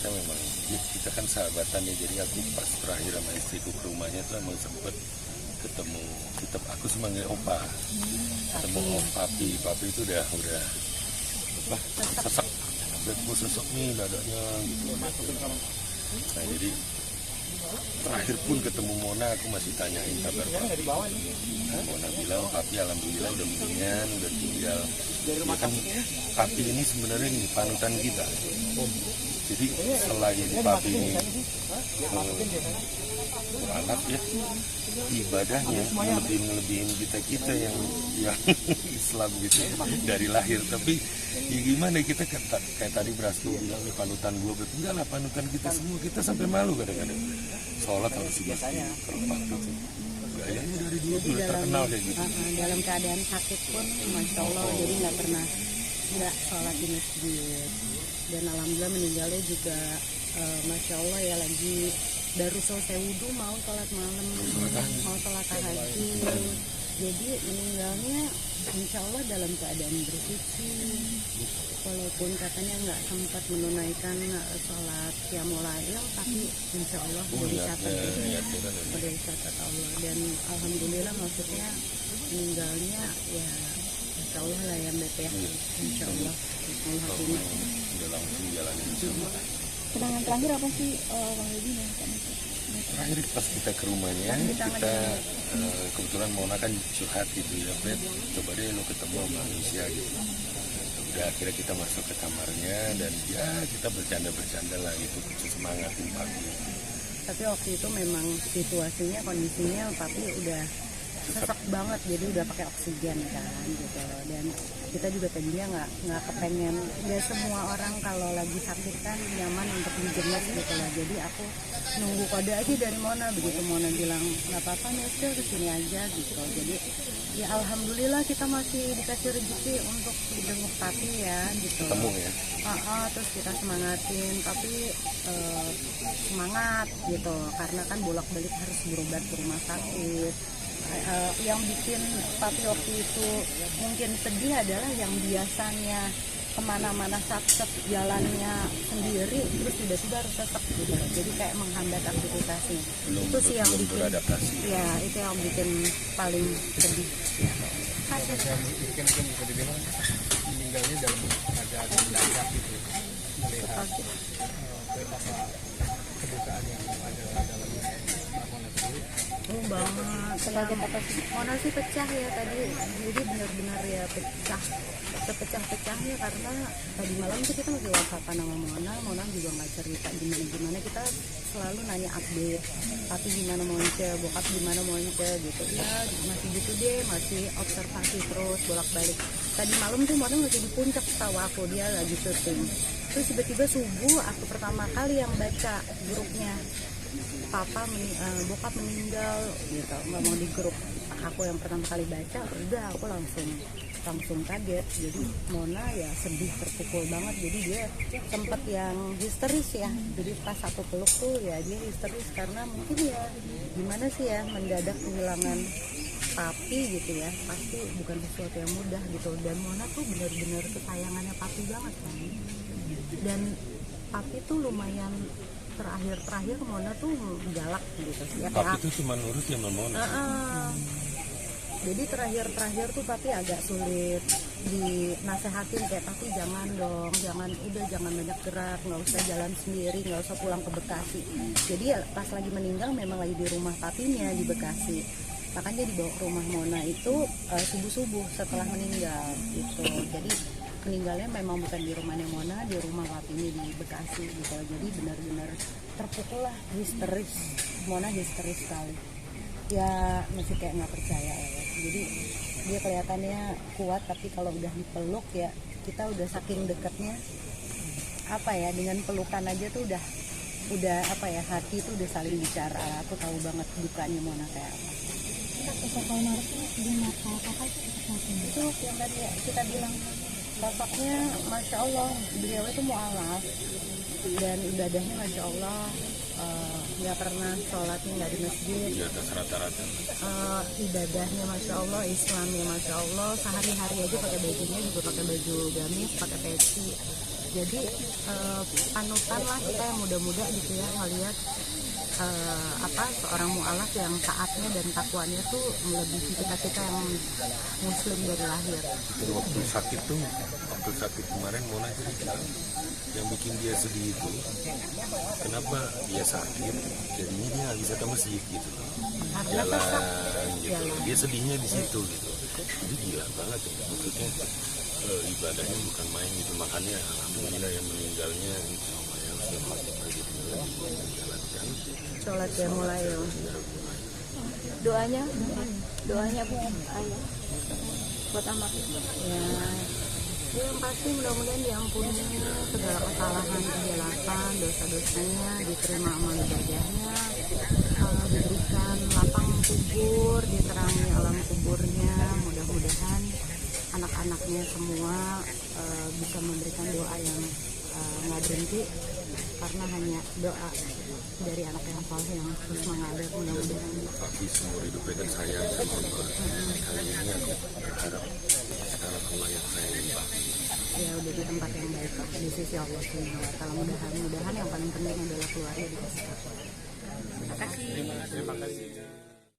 kita memang ya, kita kan sahabatan ya, jadi aku pas terakhir sama istriku ke rumahnya tuh emang sempet ketemu, aku sebagai opa, ketemu papi itu udah apa sesak, udah sesak nih dadanya gitu. Nah jadi terakhir pun ketemu Mona aku masih tanyain kabar papi. Mona bilang papi alhamdulillah udah mendingan, udah tinggal. Ya kan papi ini sebenarnya ini panutan kita. Jadi selain papi ini anak ya, ibadahnya ngelebihin kita yang Islam gitu ya, dari lahir. Tapi ya gimana, kita kayak tadi Brasto bilang nih panutan gue, enggak lah panutan kita semua, kita sampai malu kadang-kadang sholat harus di masjid kalau waktu itu gayanya dari dulu udah terkenal kayak gitu. Dalam keadaan sakit pun Masya Allah, jadi nggak sholat di masjid. Dan alhamdulillah meninggalnya juga Masya Allah ya, lagi baru selesai wudhu mau sholat malam, mau sholat tahajud. Jadi meninggalnya Insya Allah dalam keadaan bersuci, walaupun katanya nggak sempat menunaikan sholat qiyamul lail, tapi Insya Allah udah dicatat Allah. Dan alhamdulillah maksudnya meninggalnya ya Insya Allah lah ya Mbak ya, Insya Allah. Udah langsung jalanin semua. Kenangan terakhir apa sih Bang Deddy? Terakhir pas kita ke rumahnya, kita kebetulan Mona kan curhat gitu ya, Fred, coba deh lo ketemu sama manusia gitu. Udah akhirnya kita masuk ke kamarnya dan ya kita bercanda lah gitu, semangatin papi. Tapi waktu itu memang situasinya, kondisinya papi udah sesak banget, jadi udah pakai oksigen kan gitu. Dan kita juga tadinya nggak kepengen, nggak semua orang kalau lagi sakit kan nyaman untuk dijemur gitu lah. Jadi aku nunggu kode aja dari Mona, begitu Mona bilang nggak apa-apa nih Estel kesini aja gitu. Jadi ya alhamdulillah kita masih dikasih rezeki untuk dijenguk papi ya gitu. Ketemu ya. Terus kita semangatin tapi semangat gitu, karena kan bolak-balik harus berobat ke rumah sakit. Yang bikin papi waktu itu mungkin sedih adalah yang biasanya kemana-mana sakit jalannya sendiri, terus tiba-tiba harus sesek gitu, jadi kayak menghambat aktivitasnya. Itu sih yang bikin ya, itu yang bikin paling sedih. Mungkin bisa dibilang meninggalnya dalam keadaan mendadak gitu, melihat betapa kedukaan yang ada dalam Mona sendiri. Banget. Mona sih pecah ya tadi, jadi benar-benar ya pecah-pecahnya, karena tadi malam tuh kita masih whatsappan sama Mona juga nggak cerita gimana, kita selalu nanya update, tapi gimana Monce, bokap gimana Monce gitu, ya masih gitu deh, masih observasi terus bolak-balik. Tadi malam tuh Mona masih di puncak, tahu aku dia lagi syuting, terus tiba-tiba subuh aku pertama kali yang baca grupnya, bokap meninggal gitu, ngomong di grup. Aku yang pertama kali baca, udah aku langsung kaget. Jadi Mona ya sedih, terpukul banget. Jadi dia sempet yang histeris ya. Jadi pas aku peluk tuh ya dia histeris, karena mungkin ya gimana sih ya, mendadak kehilangan papi gitu ya, pasti bukan sesuatu yang mudah gitu. Dan Mona tuh benar-benar kesayangannya papi banget kan. Dan papi tuh lumayan terakhir Mona tuh galak gitu ya, papi tuh cuma nurut ya sama Mona. Jadi terakhir tuh papi agak sulit dinasehatin, kayak papi jangan dong, jangan banyak gerak, nggak usah jalan sendiri, nggak usah pulang ke Bekasi. Jadi pas lagi meninggal memang lagi di rumah papinya di Bekasi, makanya dibawa ke rumah Mona itu subuh setelah meninggal gitu. Jadi meninggalnya memang bukan di rumahnya Mona, di rumah papinya di Bekasi gitu. Jadi benar-benar terpukul lah, histeris. Mona histeris sekali ya, masih kayak nggak percaya ya. Jadi dia kelihatannya kuat, tapi kalau udah dipeluk ya, kita udah saking dekatnya apa ya, dengan pelukan aja tuh udah apa ya, hati tuh udah saling bicara. Aku tahu banget dukanya Mona kayak apa. Itu yang tadi ya, kita bilang sosoknya Masya Allah, beliau itu mu'alaf dan ibadahnya Masya Allah, nggak pernah sholatnya nggak di masjid, di atas rata-rata. Ibadahnya Masya Allah, Islamnya Masya Allah, sehari-hari aja pakai bajunya juga pakai baju gamis, pakai peci, Jadi panutan lah kita yang muda-muda gitu ya, ngelihat seorang mu'alaf yang taatnya dan takwanya tuh melebihi kita yang muslim dari lahir. Waktu sakit kemarin Mona itu bilang yang bikin dia sedih itu kenapa dia sakit jadinya dia nggak bisa ke masjid gitu, jalan gitu, dia sedihnya di situ gitu. Jadi gila banget ya, maksudnya ibadahnya bukan main gitu, makanya alhamdulillah yang meninggalnya menjalankan sholat ya mulai ya. Doanya bu ayah buat amak Ya, yang pasti mudah-mudahan diampuni segala kesalahan, kehilafan, dosa-dosanya, diterima amal ibadahnya, diberikan lapang kubur, diterangi alam kuburnya. Mudah-mudahan anak-anaknya semua bisa memberikan doa yang nggak berhenti, karena hanya doa dari anak yang saleh yang terus mengalir. Mudah-mudahan tapi seumur hidupnya kan sayang sama Allah. Kali ini aku berharap sekarang Allah yang saya ya udah di tempat yang baik lah, di sisi Allah Subhanahu wa Ta'ala. Mudahan yang paling penting adalah keluarga dikasih takwa. terima kasih.